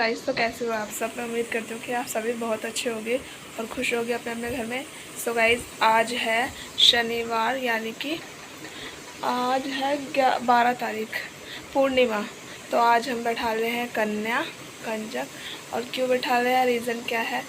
Guys, तो कैसे हो आप सब। मैं उम्मीद करती हूँ कि आप सभी बहुत अच्छे होंगे और खुश होंगे अपने अपने घर में। सो गाइस, आज है शनिवार, यानी कि आज है 12 तारीख, पूर्णिमा। तो आज हम बैठा रहे हैं कन्या कंजक। और क्यों बैठा रहे हैं, रीज़न क्या है,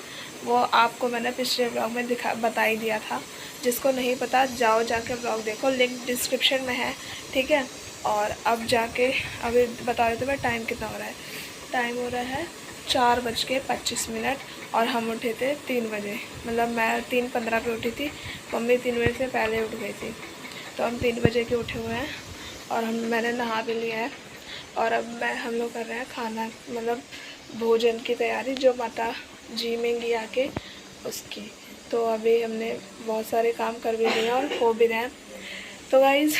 वो आपको मैंने पिछले ब्लॉग में बता ही दिया था। जिसको नहीं पता जाओ जाके ब्लॉग देखो, लिंक डिस्क्रिप्शन में है, ठीक है। और अब जाके अभी बता देते मैं टाइम कितना हो रहा है। टाइम हो रहा है 4:25 और हम उठे थे 3 बजे। मतलब मैं 3:15 पे उठी थी, मम्मी 3 बजे से पहले उठ गई थी। तो हम 3 बजे के उठे हुए हैं और मैंने नहा भी लिया है। और अब हम लोग कर रहे हैं खाना, मतलब भोजन की तैयारी, जो माता जी में आके उसकी। तो अभी हमने बहुत सारे काम कर भी लिए और हो भी रहे हैं। तो गाइज़,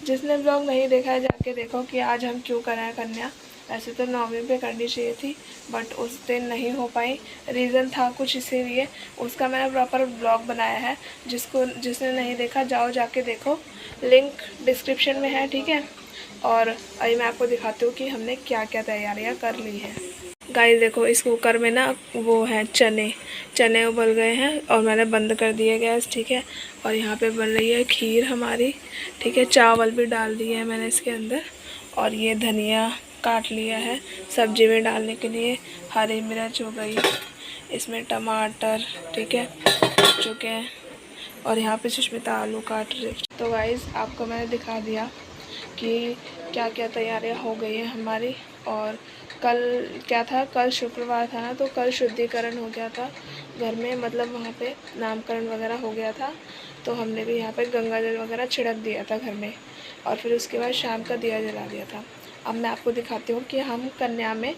जिसने ब्लॉग नहीं देखा है जाके देखो कि आज हम क्यों कर रहे हैं कन्या। वैसे तो 9वीं पे करनी चाहिए थी, बट उस दिन नहीं हो पाई। रीज़न था कुछ इसीलिए, उसका मैंने प्रॉपर ब्लॉग बनाया है। जिसने नहीं देखा जाओ जाके देखो, लिंक डिस्क्रिप्शन में है, ठीक है। और अभी मैं आपको दिखाती हूँ कि हमने क्या क्या तैयारियाँ कर ली हैं। गाइस देखो, इस कुकर में ना वो है चने उबल गए हैं और मैंने बंद कर दिए गैस, ठीक है। और यहाँ पे बन रही है खीर हमारी, ठीक है। चावल भी डाल दिए हैं मैंने इसके अंदर। और ये धनिया काट लिया है सब्जी में डालने के लिए। हरी मिर्च हो गई, इसमें टमाटर, ठीक है, चुके हैं। और यहाँ पे सुष्मिता आलू काट रही। तो गाइस, आपको मैंने दिखा दिया कि क्या क्या तैयारियां हो गई हैं हमारी। और कल क्या था, कल शुक्रवार था ना, तो कल शुद्धिकरण हो गया था घर में, मतलब वहाँ पे नामकरण वगैरह हो गया था। तो हमने भी यहाँ पे गंगा जल वगैरह छिड़क दिया था घर में। और फिर उसके बाद शाम का दिया जला दिया था। अब मैं आपको दिखाती हूँ कि हम कन्या में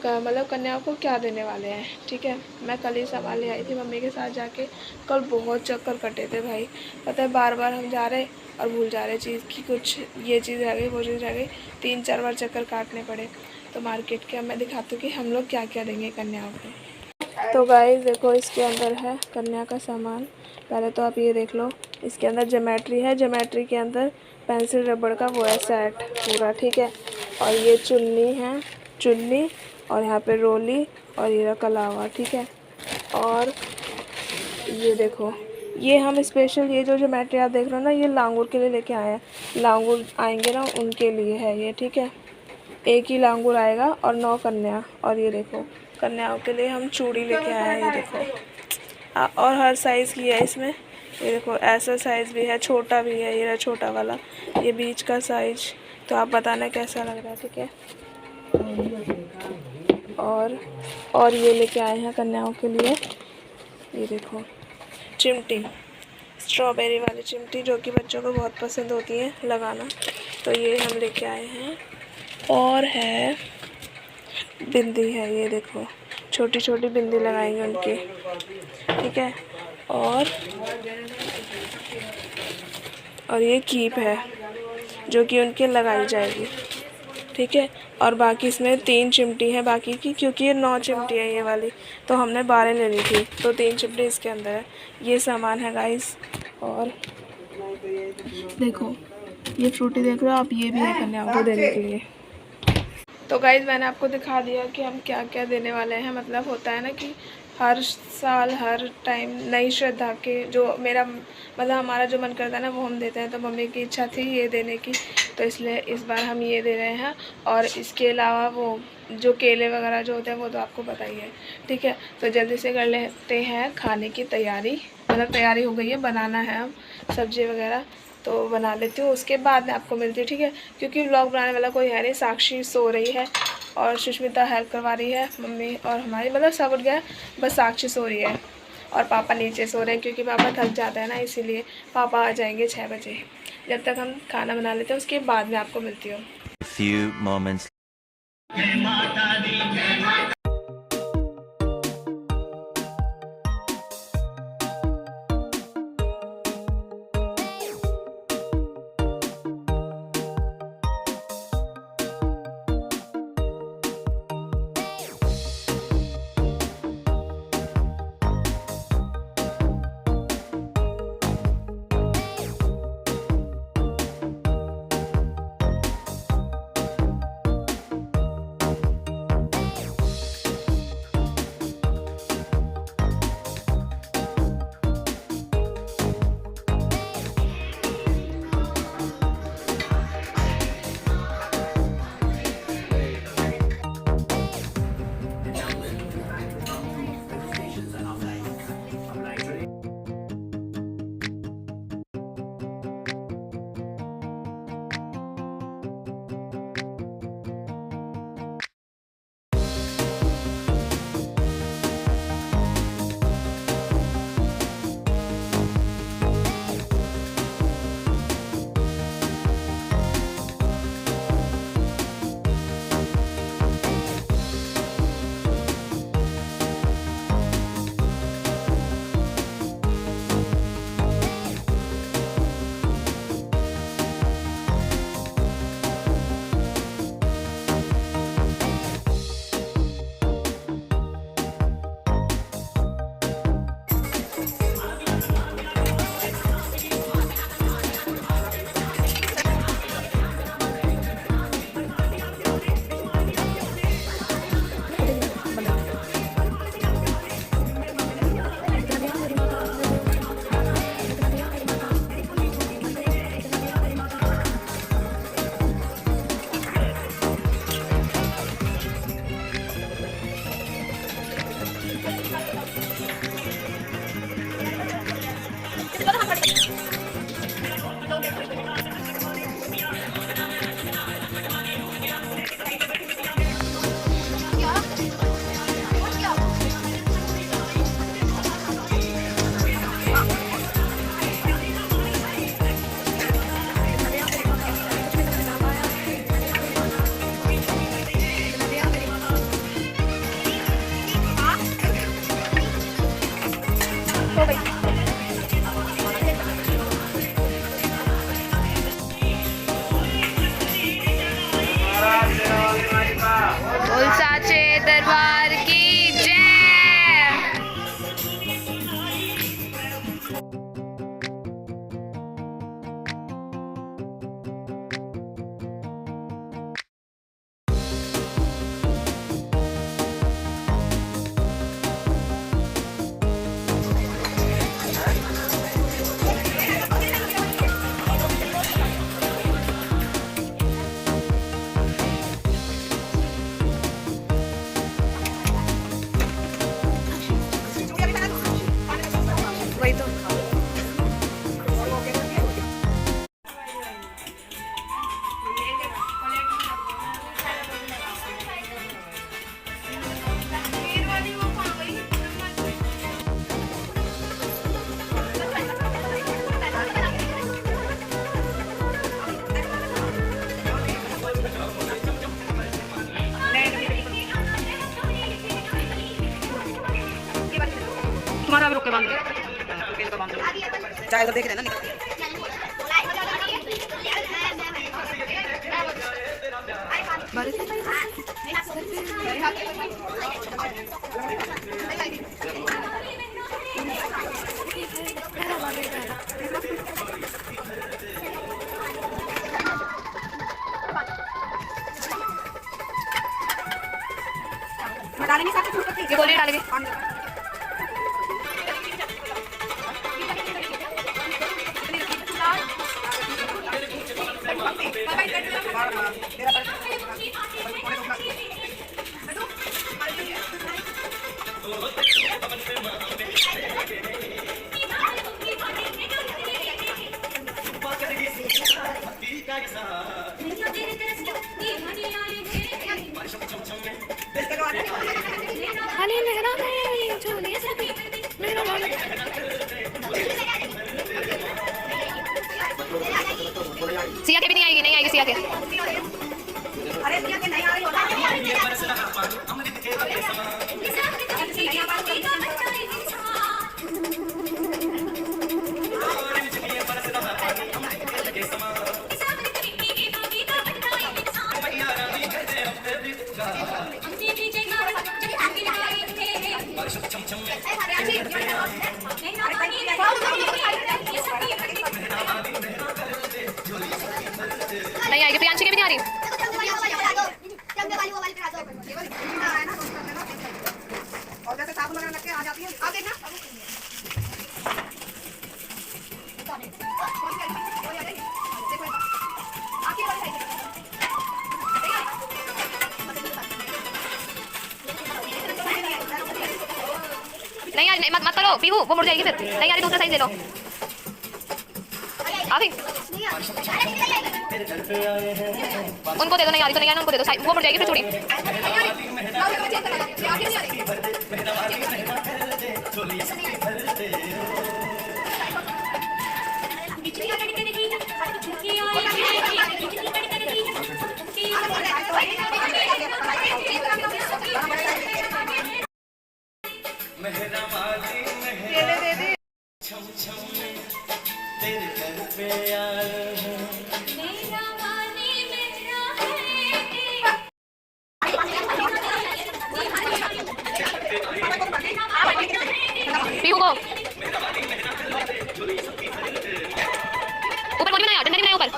मतलब कन्या को क्या देने वाले हैं, ठीक है। मैं कल ही सामान ले आई थी मम्मी के साथ जाके। कल बहुत चक्कर कटे थे भाई, पता है। बार बार हम जा रहे और भूल जा रहे चीज़ की, कुछ ये चीज़ रह गई, वो चीज़ रह गई, 3-4 बार चक्कर काटने पड़े। तो मार्केट के अब मैं दिखाती हूँ कि हम लोग क्या क्या देंगे कन्याओं को। तो गाइस देखो, इसके अंदर है कन्या का सामान। पहले तो आप ये देख लो, इसके अंदर ज्योमेट्री है, ज्योमेट्री के अंदर पेंसिल रबड़ का वो है सेट पूरा, ठीक है। और ये चुन्नी है, चुन्नी, और यहाँ पे रोली, और ये कलावा, ठीक है। और ये देखो, ये हम स्पेशल ये जो ज्योमेट्री आप देख रहे हो ना, ये लांगूर के लिए लेके आए हैं। लांगूर आएंगे ना, उनके लिए है ये, ठीक है। एक ही लांगूर आएगा और 9 कन्या। और ये देखो, कन्याओं के लिए हम चूड़ी लेके आए हैं, ये देखो। और हर साइज़ की है इसमें। ये देखो, ऐसा साइज़ भी है, छोटा भी है, ये रहा छोटा वाला, ये बीच का साइज। तो आप बताना कैसा लग रहा है, ठीक है। और ये लेके आए हैं कन्याओं के लिए, ये देखो, चिमटी, स्ट्रॉबेरी वाली चिमटी, जो कि बच्चों को बहुत पसंद होती है लगाना। तो ये हम लेके आए हैं। और है बिंदी है, ये देखो, छोटी छोटी बिंदी लगाएंगे उनकी, ठीक है। और ये कीप है जो कि उनके लगाई जाएगी, ठीक है। और बाकी इसमें 3 चिमटी है बाकी की, क्योंकि ये 9 चिमटी है ये वाली, तो हमने 12 ले ली थी, तो 3 चिमटी इसके अंदर है। ये सामान है गाइस। और देखो, ये फ्रूटी देख रहे हो आप, ये भी है कन्याओं को देने के लिए। तो गाइस, मैंने आपको दिखा दिया कि हम क्या क्या देने वाले हैं। मतलब होता है ना कि हर साल हर टाइम नई श्रद्धा के जो मेरा मतलब हमारा जो मन करता है ना, वो हम देते हैं। तो मम्मी की इच्छा थी ये देने की, तो इसलिए इस बार हम ये दे रहे हैं। और इसके अलावा वो जो केले वगैरह जो होते हैं, वो तो आपको पता ही है, ठीक है। तो जल्दी से कर लेते हैं खाने की तैयारी। मतलब तैयारी हो गई है, बनाना है हम सब्ज़ी वगैरह, तो बना लेती हूँ, उसके बाद मैं आपको मिलती हूँ, ठीक है। क्योंकि व्लॉग बनाने वाला कोई है नहीं, साक्षी सो रही है और सुष्मिता हेल्प करवा रही है मम्मी और हमारी, मतलब सब उठ गया, बस साक्षी सो रही है। और पापा नीचे सो रहे हैं, क्योंकि पापा थक जाते हैं ना, इसीलिए। पापा आ जाएंगे 6 बजे। जब तक हम खाना बना लेते हैं, उसके बाद में आपको मिलती हूँ। Few moments चाय तो देख रहे ना ये बोलिए डालेंगे। सिया के भी नहीं आएगी, नहीं आएगी सिया के। अरे सिया के नहीं आ रही होता नहीं आएगी, प्रियांशी के भी नहीं आ रही। और जैसे साबुन वगैरह लग के आ जाती है, आप देखना नहीं आ रही, मत करो पीहू, वो मुड़ जाएगी फिर। नहीं आ रही, दूसरा साइज ले लो। आ गई, उनको दे दो। नहीं आ रही तो नहीं आ रही, उनको दे दो, वो मुड़ जाएगी फिर थोड़ी। पीहू को ऊपर कोई बनाया, डंडा नहीं बनाया ऊपर।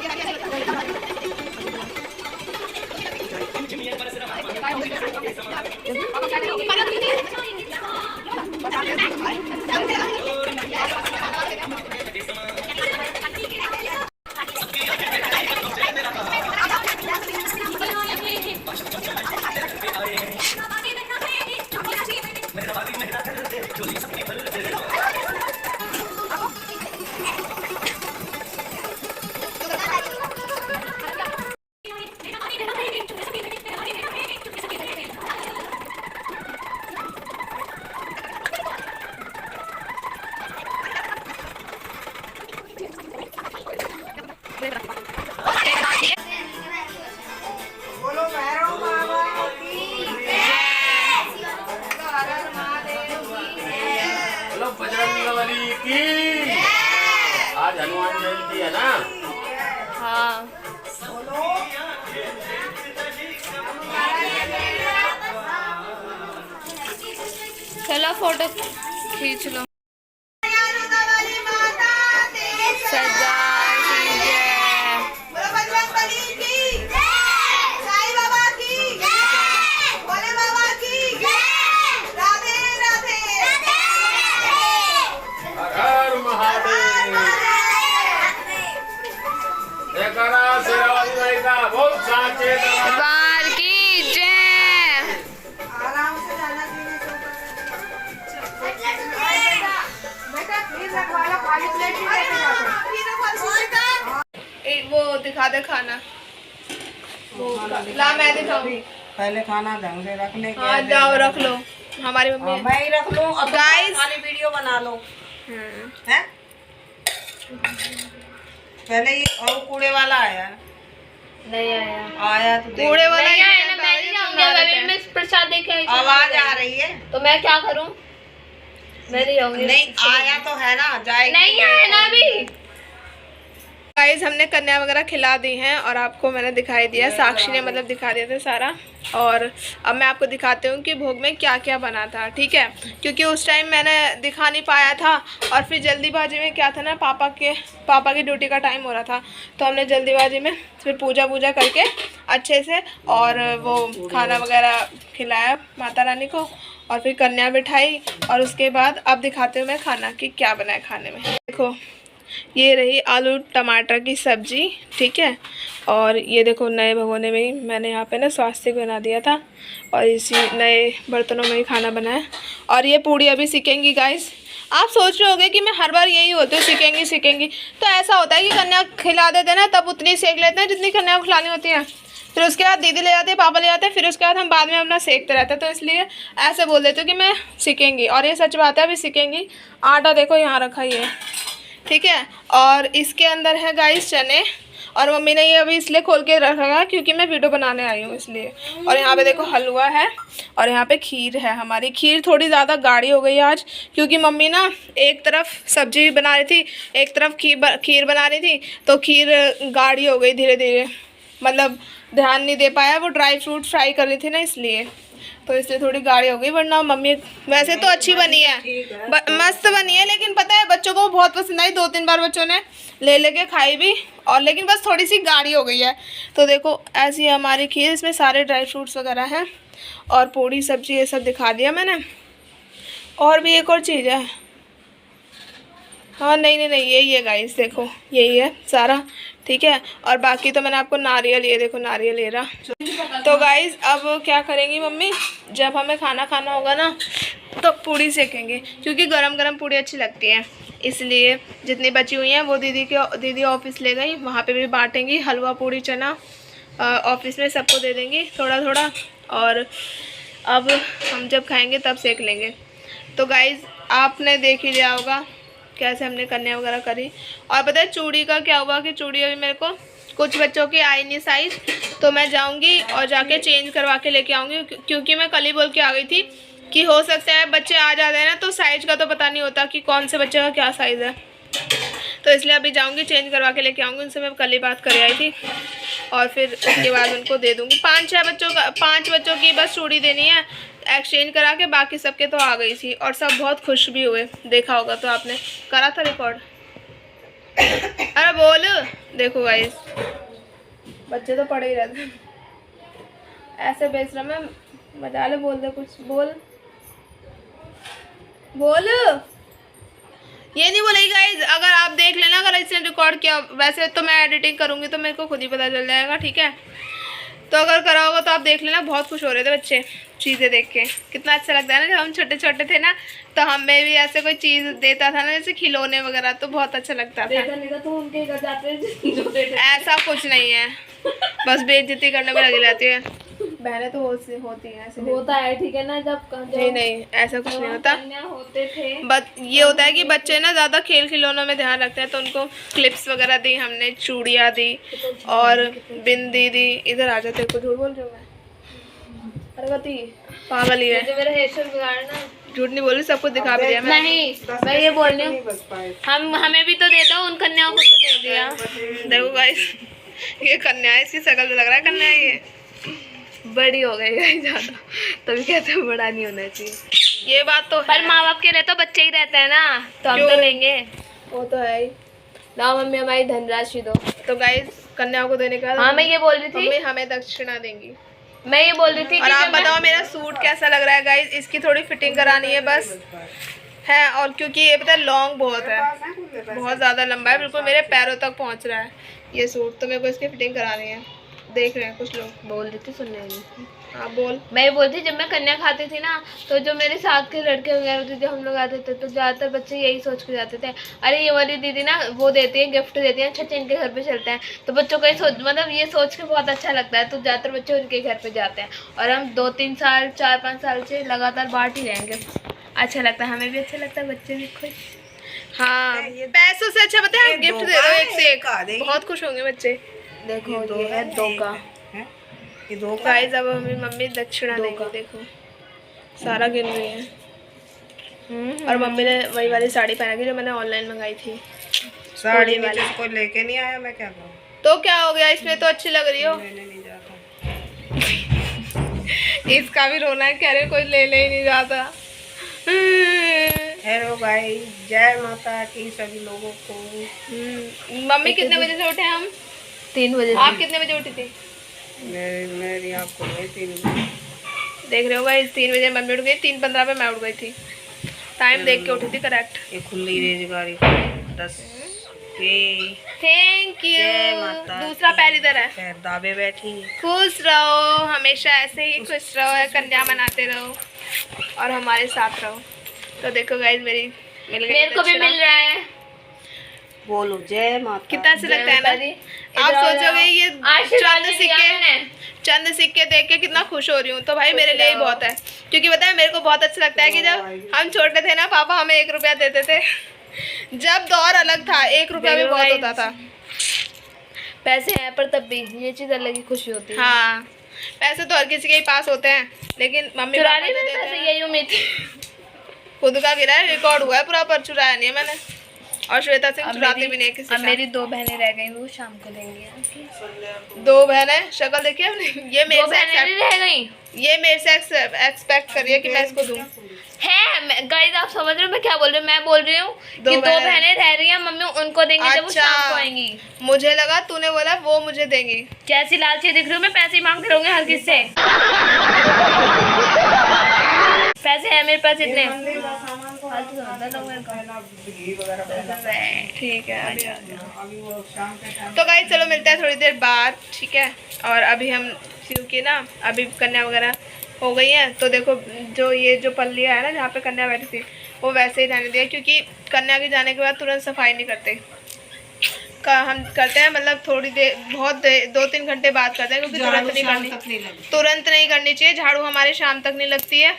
बजरंगबली की। आज हनुमान जयंती है ना? हाँ। चलो फोटो खींच लो। दरबार की जय। आराम से जाना चाहिए। एक वो दिखा दे खाना, वो ला मैं दिखाऊं। पहले खाना ढंग से रख ले। हाँ जाओ रख लो, हमारी मम्मी मैं ही रख लूं। अब गाइस खाली वीडियो बना लो। हैं? पहले ये और कूड़े वाला आया नहीं आया। आया तो कूड़े वाला नहीं आया ना, मैं नहीं जाऊंगी। अगर मैं प्रसाद देखे आवाज आ रही है तो मैं क्या करूं? मैं नहीं जाऊंगी। नहीं आया तो है ना, जाएगी नहीं आया ना अभी। गाइस हमने कन्या वगैरह खिला दी हैं और आपको मैंने दिखाई दिया, साक्षी ने मतलब दिखा दिया था सारा। और अब मैं आपको दिखाती हूँ कि भोग में क्या क्या बना था, ठीक है, क्योंकि उस टाइम मैंने दिखा नहीं पाया था और फिर जल्दीबाजी में क्या था ना, पापा की ड्यूटी का टाइम हो रहा था, तो हमने जल्दीबाजी में फिर पूजा करके अच्छे से और वो खाना वगैरह खिलाया माता रानी को और फिर कन्या बिठाई। और उसके बाद अब दिखाती हूँ मैं खाना कि क्या बनाया खाने में। देखो ये रही आलू टमाटर की सब्जी, ठीक है, और ये देखो नए भगोने में ही मैंने यहाँ पे ना स्वास्तिक बना दिया था और इसी नए बर्तनों में ही खाना बनाया। और ये पूड़ी अभी सीखेंगी गाइस। आप सोच रहे होंगे कि मैं हर बार यही होती हूँ सीखेंगी, तो ऐसा होता है कि कन्या खिला देते ना तब उतनी सेक लेते हैं जितनी कन्या को खिलानी होती है, फिर उसके बाद दीदी ले जाते हैं, पापा ले जाते हैं, फिर उसके बाद हम बाद में अपना सेकते रहते हैं, तो इसलिए ऐसे बोल देते हो कि मैं सीखेंगी। और ये सच बात है, अभी सीखेंगी। आटा देखो यहाँ रखा ही है, ठीक है, और इसके अंदर है गाइस चने, और मम्मी ने ये अभी इसलिए खोल के रखा है क्योंकि मैं वीडियो बनाने आई हूँ इसलिए। और यहाँ पे देखो हलवा है और यहाँ पे खीर है। हमारी खीर थोड़ी ज़्यादा गाढ़ी हो गई आज, क्योंकि मम्मी ना एक तरफ सब्जी बना रही थी, एक तरफ खीर बना रही थी, तो खीर गाढ़ी हो गई धीरे धीरे, मतलब ध्यान नहीं दे पाया, वो ड्राई फ्रूट फ्राई कर रही थी ना इसलिए, तो इसलिए थोड़ी गाढ़ी हो गई। वरना मम्मी वैसे तो अच्छी बनी है, मस्त बनी है, लेकिन पता है बच्चों को बहुत पसंद आई, 2-3 बार बच्चों ने ले लेके खाई भी, और लेकिन बस थोड़ी सी गाढ़ी हो गई है। तो देखो ऐसी है हमारी खीर, इसमें सारे ड्राई फ्रूट्स वगैरह हैं और पूड़ी सब्जी ये सब दिखा दिया मैंने। और भी एक और चीज़ है, हाँ नहीं यही है गाइस, देखो यही है सारा, ठीक है। और बाकी तो मैंने आपको नारियल, ये देखो नारियल ले रहा। तो गाइस अब क्या करेंगी मम्मी, जब हमें खाना खाना होगा ना तो पूड़ी सेकेंगे, क्योंकि गरम गरम पूड़ी अच्छी लगती है, इसलिए जितनी बची हुई हैं वो दीदी ऑफिस ले गई, वहाँ पे भी बांटेंगी हलवा पूड़ी चना, ऑफिस में सबको दे देंगी थोड़ा थोड़ा, और अब हम जब खाएंगे तब सेक लेंगे। तो गाइस आपने देख ही लिया होगा कैसे हमने कन्या वगैरह करी। और पता है चूड़ी का क्या हुआ कि चूड़ी अभी मेरे को कुछ बच्चों की आई नहीं साइज़, तो मैं जाऊंगी और जाके चेंज करवा के लेके आऊँगी, क्योंकि मैं कल ही बोल के आ गई थी कि हो सकता है बच्चे आ जाते हैं ना तो साइज़ का तो पता नहीं होता कि कौन से बच्चे का क्या साइज़ है, तो इसलिए अभी जाऊंगी चेंज करवा के लेके आऊँगी। उनसे मैं कल ही बात कर आई थी और फिर उसके बाद उनको दे दूँगी। 5 बच्चों की बस चूड़ी देनी है एक्सचेंज करा के, बाकी सबके तो आ गई थी और सब बहुत खुश भी हुए, देखा होगा तो आपने, करा था रिकॉर्ड। अरे बोल, देखो गाइस बच्चे तो पड़े ही रहते ऐसे बेशरम है, मजा ले, बोल दे कुछ, बोल ये नहीं बोलेगी गाइस। अगर आप देख लेना, अगर इसने रिकॉर्ड किया, वैसे तो मैं एडिटिंग करूँगी तो मेरे को खुद ही पता चल जाएगा, ठीक है, तो अगर करा होगा तो आप देख लेना। बहुत खुश हो रहे थे बच्चे चीज़ें देख के, कितना अच्छा लगता है ना, जब हम छोटे छोटे थे ना तो हमें भी ऐसे कोई चीज़ देता था ना, जैसे खिलौने वगैरह, तो बहुत अच्छा लगता था। तो उनके घर जाते ऐसा कुछ नहीं है, बस बेइज्जती करने में लगी रहती है, बहनें तो होती हैं, ऐसे होता है, ठीक है ना, जब नहीं ऐसा कुछ नहीं होता, होते थे, ये होता है कि बच्चे ना ज़्यादा खेल खिलौनों में ध्यान रखते हैं, तो उनको क्लिप्स वगैरह दी हमने, चूड़ियाँ दी और बिंदी दी। इधर आ जाते, कुछ झूठ बोल रही हूँ मैं, अरे बती पागल ही है, मेरा हेयर स्टाइल बिगाड़ना, झूठ नहीं बोल रही, सब कुछ दिखा भी दिया मैं। नहीं मैं ये बोल रही हूँ, हमें भी तो दे दो, उन कन्याओं को तो दे दिया। देखो गाइस ये कन्या है, इसकी शक्ल तो लग रहा है कन्या है, ये बड़ी हो गई है ज़्यादा, तभी कहते हैं बड़ा नहीं होना चाहिए, ये बात तो है। पर माँ बाप के लिए तो बच्चे ही रहते हैं ना, तो हम तो लेंगे, वो तो है ही ना। मम्मी हमारी धनराशि दो। तो गाइस कन्याओं को देने का, हाँ मैं ये बोल रही थी, हमें दक्षिणा देंगी, मैं ये बोल रही थी। और आप बताओ मेरा सूट कैसा लग रहा है गाइस, इसकी थोड़ी फिटिंग करानी है बस है, और क्योंकि ये पता है लॉन्ग बहुत है, बहुत ज़्यादा लंबा है, बिल्कुल मेरे पैरों तक पहुंच रहा है ये सूट, तो मेरे को इसकी फिटिंग करानी है। देख रहे हैं कुछ लोग, बोल रही थी, सुन रही थी, हाँ बोल। मैं ये बोलती, जब मैं कन्या खाती थी ना, तो जो मेरे साथ के लड़के वगैरह थे, जो हम लोग आते थे, तो ज़्यादातर बच्चे यही सोच के जाते थे, अरे ये वाली दीदी ना वो देती है, गिफ्ट देती है, अच्छा इनके घर पे चलते हैं, तो बच्चों को ये सोच, मतलब ये सोच के बहुत अच्छा लगता है, तो ज़्यादातर बच्चे उनके घर पे जाते हैं, और हम 2-3 साल 4-5 साल से लगातार बांट ही रहेंगे, अच्छा लगता है, हमें भी अच्छा लगता है, बच्चे भी खुश। हाँ पैसों से अच्छा पता है गिफ्ट दे दो, एक से एक, बहुत खुश होंगे बच्चे। देखो ये है 2 का, ये 2 गाइस अब हमें मम्मी दक्षिणा देंगी, देखो सारा गिन रही है, और मम्मी ने वही वाली साड़ी पहना की जो मैंने ऑनलाइन मंगाई थी। साड़ी में जिसको लेके नहीं आया, मैं क्या करूँ? तो क्या हो गया, इसमें तो अच्छी लग रही हो। लेने नहीं जाता। इसका भी रोना है, कह रहे कोई लेने ही नहीं जाता। हेलो भाई, जय माता की सभी लोगों को। मम्मी कितने बजे से उठे हम? 3 बजे। आप कितने बजे उठी थी? मेरी आँख खुल गई 3 बजे। देख रहे हो गाइस, 3 बजे मम्मी उठ गई, 3:15 पे मैं उठ गई थी। टाइम देख के उठी थी करेक्ट। ये खुली रेजगारी 10 के। Thank you. जय माता। दूसरा पैर इधर है। पैर दाबे बैठी। खुश रहो, हमेशा ऐसे ही खुश रहो, कन्या मनाते रहो और हमारे साथ रहो। तो देखो गाइस, मेरी मिल गई। मेरे को भी मिल रहा है। बोलो जय माता। कितना अच्छा लगता है ना। आप सोचोगे ये चंद सिक्के देख के कितना खुश हो रही हूँ, तो भाई मेरे लिए ही बहुत है। क्योंकि पता है मेरे को बहुत अच्छा लगता है कि जब हम छोटे थे ना, पापा हमें 1 रुपया देते थे। जब दौर अलग था, 1 रुपया भी बहुत होता था। पैसे हैं पर तब भी ये चीज अलग ही खुशी होती है। हाँ, पैसे तो हर किसी के ही पास होते हैं, लेकिन मम्मी पापा चुराने जो में देते पैसे हैं। यही उम्मीद थी। खुद का गिरा है, रिकॉर्ड हुआ है पूरा, पर चुराया नहीं है मैंने। और श्वेता सिंह चुराती भी नहीं किसी अब का। मेरी 2 बहनें रह गई, वो शाम को देंगी। 2 बहनें, शक्ल देखी हमने। ये 2 मेरे बहनें से नहीं रह गई ये मेरे से एक्सपेक्ट करिए कि मैं इसको दूं। है। गाइस आप समझ रहे हो मैं क्या बोल रही हूँ? मैं बोल रही हूँ कि 2 बहनें रह रही हैं, मम्मी उनको देंगे जब वो अच्छा। शाम को आएंगी। मुझे लगा तूने बोला वो मुझे देंगी। कैसी लालची दिख रही हूँ मैं? पैसे ही मांगते रहूंगी हर किससे। पैसे हैं मेरे पास इतने। ठीक है, अभी आते हैं। तो गाइस चलो मिलते हैं थोड़ी देर बाद, ठीक है। और अभी हम, क्योंकि ना अभी कन्या वगैरह हो गई है, तो देखो जो ये जो पल्लिया है ना जहाँ पे कन्या बैठी थी, वो वैसे ही रहने दिया। क्योंकि कन्या के जाने के बाद तुरंत सफाई नहीं करते, हम करते हैं मतलब थोड़ी देर, बहुत देर 2-3 घंटे बाद करते हैं, क्योंकि तुरंत नहीं करनी चाहिए। झाड़ू हमारे शाम तक नहीं लगती है।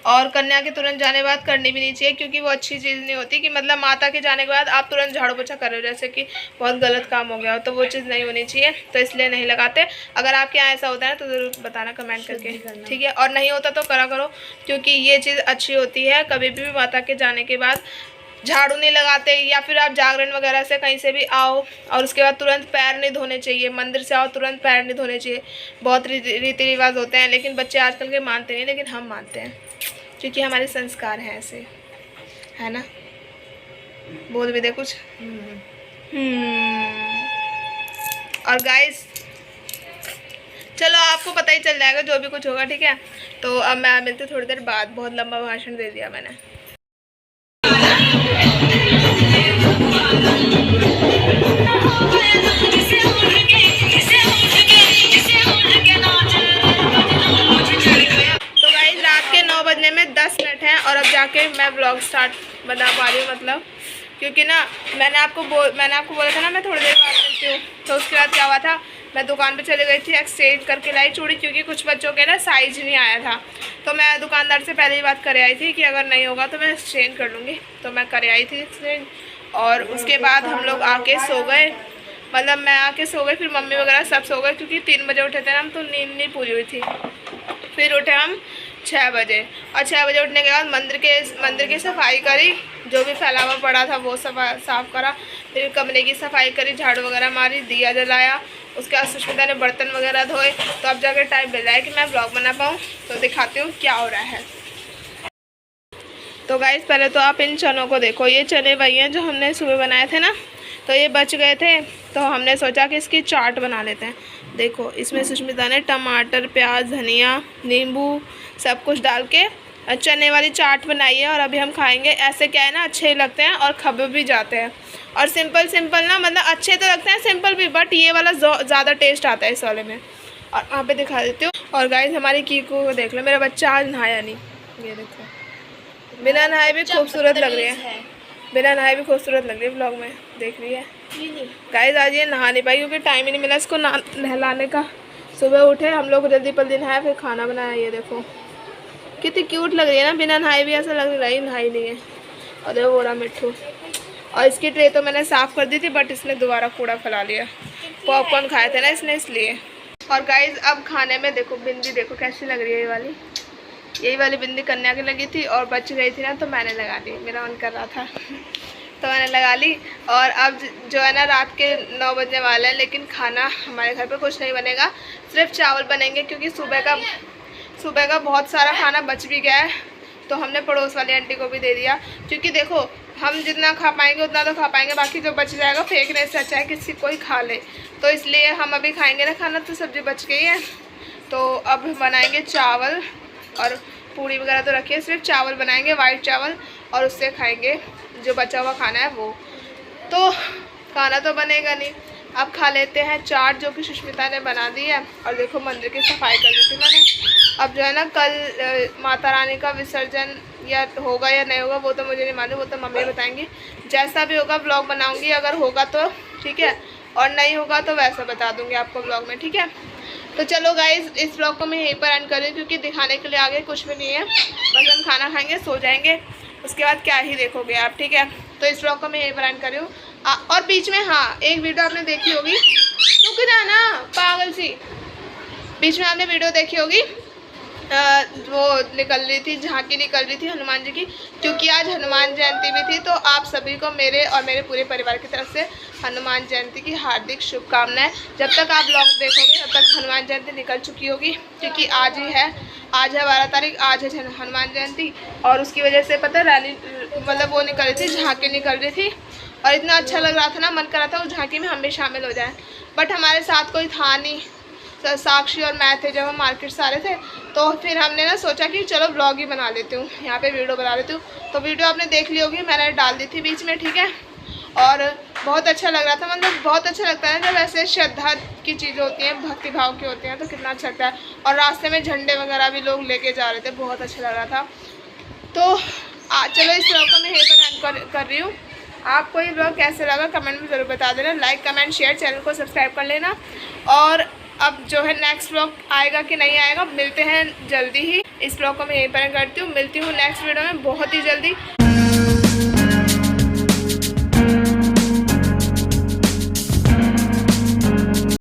और कन्या के तुरंत जाने बाद करनी भी नहीं चाहिए, क्योंकि वो अच्छी चीज़ नहीं होती कि मतलब माता के जाने के बाद आप तुरंत झाड़ू पोछा कर रहे हो, जैसे कि बहुत गलत काम हो गया हो, तो वो चीज़ नहीं होनी चाहिए। तो इसलिए नहीं लगाते। अगर आपके यहाँ ऐसा होता है तो ज़रूर बताना कमेंट करके, ठीक है। और नहीं होता तो करा करो, क्योंकि ये चीज़ अच्छी होती है। कभी भी माता के जाने के बाद झाड़ू नहीं लगाते, या फिर आप जागरण वगैरह से कहीं से भी आओ और उसके बाद तुरंत पैर नहीं धोने चाहिए। मंदिर से आओ तुरंत पैर नहीं धोने चाहिए। बहुत रीति रिवाज होते हैं, लेकिन बच्चे आजकल के मानते नहीं, लेकिन हम मानते हैं, क्योंकि हमारे संस्कार हैं ऐसे, है ना। बोल भी दे कुछ। और गाइस चलो आपको पता ही चल जाएगा जो भी कुछ होगा, ठीक है। तो अब मैं मिलती थोड़ी देर बाद। बहुत लंबा भाषण दे दिया मैंने। तो गाइस रात के 9 बजने में 10 मिनट हैं, और अब जाके मैं व्लॉग स्टार्ट बना पा रही हूँ, मतलब क्योंकि ना मैंने आपको बोला था ना मैं थोड़ी देर बाद मिलती हूँ। तो उसके बाद क्या हुआ था, मैं दुकान पे चली गई थी, एक्सचेंज करके लाई चूड़ी, क्योंकि कुछ बच्चों के ना साइज नहीं आया था। तो मैं दुकानदार से पहले ही बात कर आई थी कि अगर नहीं होगा तो मैं एक्सचेंज कर लूँगी। तो मैं कर आई थी एक्सचेंज, और उसके बाद हम लोग आके सो गए। मतलब मैं आके सो गई, फिर मम्मी वगैरह सब सो गए, क्योंकि 3 बजे उठे थे ना हम, तो नींद नहीं पूरी हुई थी। फिर उठे हम 6 बजे, और 6 बजे उठने के बाद मंदिर की सफाई करी, जो भी फैला हुआ पड़ा था वो साफ़ करा। फिर कमरे की सफाई करी, झाड़ू वगैरह मारी, दिया जलाया। उसके बाद सुष्मिता ने बर्तन वगैरह धोए। तो अब जाकर टाइम मिल रहा है कि मैं ब्लॉग बना पाऊँ। तो दिखाती हूँ क्या हो रहा है। तो गाइस पहले तो आप इन चनों को देखो। ये चने वही हैं जो हमने सुबह बनाए थे ना, तो ये बच गए थे, तो हमने सोचा कि इसकी चाट बना लेते हैं। देखो इसमें सुष्मिता ने टमाटर, प्याज, धनिया, नींबू सब कुछ डाल के चने वाली चाट बनाई है। और अभी हम खाएंगे। ऐसे क्या है ना, अच्छे ही लगते हैं और खब भी जाते हैं। और सिंपल ना, मतलब अच्छे तो लगते हैं सिंपल भी, बट ये वाला ज़्यादा टेस्ट आता है इस वाले में। और वहाँ पे दिखा देती हूँ। और गाइस हमारी कीकू को देख लो, मेरा बच्चा आज नहाया नहीं, ये देखो बिना नहाए भी खूबसूरत लग रही है। बिना नहाए भी खूबसूरत लग रही है ब्लॉग में, देख रही है गाइस। आज ये नहा नहीं पाई क्योंकि टाइम ही नहीं मिला इसको नहलाने का। सुबह उठे हम लोग, जल्दी पल्दी नहाया, फिर खाना बनाया। ये देखो कितनी क्यूट लग रही है ना, बिना नहाए भी ऐसा लग रहा है नहाई नहीं है। और देखो वो रहा मिट्ठू। और इसकी ट्रे तो मैंने साफ़ कर दी थी, बट इसने दोबारा कूड़ा फैला लिया। पॉपकॉर्न खाए थे ना इसने, इसलिए। और गाइस अब खाने में देखो बिंदी देखो कैसी लग रही है। यही वाली बिंदी कन्या की लगी थी और बच गई थी ना, तो मैंने लगा ली, मेरा मन कर रहा था तो मैंने लगा ली। और अब जो है ना रात के 9 बजने वाले हैं, लेकिन खाना हमारे घर पे कुछ नहीं बनेगा, सिर्फ चावल बनेंगे, क्योंकि सुबह का बहुत सारा खाना बच भी गया है, तो हमने पड़ोस वाली आंटी को भी दे दिया। क्योंकि देखो हम जितना खा पाएंगे उतना तो खा पाएंगे, बाकी जो बच जाएगा फेंकने से अच्छा है किसी कोई खा ले, तो इसलिए हम अभी खाएंगे ना खाना, तो सब्ज़ी बच गई है। तो अब बनाएंगे चावल और पूड़ी वगैरह तो रखिए, सिर्फ चावल बनाएंगे, वाइट चावल, और उससे खाएंगे जो बचा हुआ खाना है वो। तो खाना तो बनेगा नहीं, अब खा लेते हैं चाट जो कि सुष्मिता ने बना दी है। और देखो मंदिर की सफाई कर दी थी मैंने। अब जो है ना कल माता रानी का विसर्जन या होगा या नहीं होगा वो तो मुझे नहीं मालूम, वो तो मम्मी बताएंगी। जैसा भी होगा ब्लॉग बनाऊंगी, अगर होगा तो ठीक है, और नहीं होगा तो वैसा बता दूंगी आपको ब्लॉग में, ठीक है। तो चलो गाइज, इस ब्लॉग को मैं यहीं पर एंड कर रही हूँ, क्योंकि दिखाने के लिए आगे कुछ भी नहीं है, बस हम खाना खाएंगे, सो जाएंगे, उसके बाद क्या ही देखोगे आप, ठीक है। तो इस ब्लॉग को मैं यहीं पर एंड कर रही हूँ। और बीच में हाँ एक वीडियो आपने देखी होगी, रुक जाना पागल सी, बीच में आपने वीडियो देखी होगी, वो निकल रही थी, झांकी निकल रही थी हनुमान जी की, क्योंकि आज हनुमान जयंती भी थी। तो आप सभी को मेरे और मेरे पूरे परिवार की तरफ से हनुमान जयंती की हार्दिक शुभकामनाएं। जब तक आप ब्लॉग देखोगे तब तक हनुमान जयंती निकल चुकी होगी, क्योंकि आज ही है, आज है 12 तारीख, आज है हनुमान जयंती। और उसकी वजह से पता है रैली मतलब वो निकल रही थी, झांकी निकल रही थी, और इतना अच्छा लग रहा था ना, मन कर रहा था उस झांकी में हम भी शामिल हो जाएं, बट हमारे साथ कोई था नहीं, साक्षी और मैं थे जब हम मार्केट से आ रहे थे। तो फिर हमने ना सोचा कि चलो ब्लॉग ही बना लेती हूँ, यहाँ पे वीडियो बना लेती हूँ। तो वीडियो आपने देख ली होगी, मैंने डाल दी थी बीच में, ठीक है। और बहुत अच्छा लग रहा था, मतलब बहुत अच्छा लगता है जब ऐसे श्रद्धा की चीज़ें होती हैं, भक्ति भाव की होती हैं, तो कितना अच्छा लगता है। और रास्ते में झंडे वगैरह भी लोग लेके जा रहे थे, बहुत अच्छा लग रहा था। तो चलो इस ब्लॉग को मैं यहीं पर एंड कर रही हूँ। आपको ये ब्लॉग कैसे लगा कमेंट में ज़रूर बता देना, लाइक कमेंट शेयर, चैनल को सब्सक्राइब कर लेना। और अब जो है नेक्स्ट ब्लॉग आएगा कि नहीं आएगा, मिलते हैं जल्दी ही। इस ब्लॉग को मैं यहीं पर करती हूँ, मिलती हूँ नेक्स्ट वीडियो में बहुत ही जल्दी।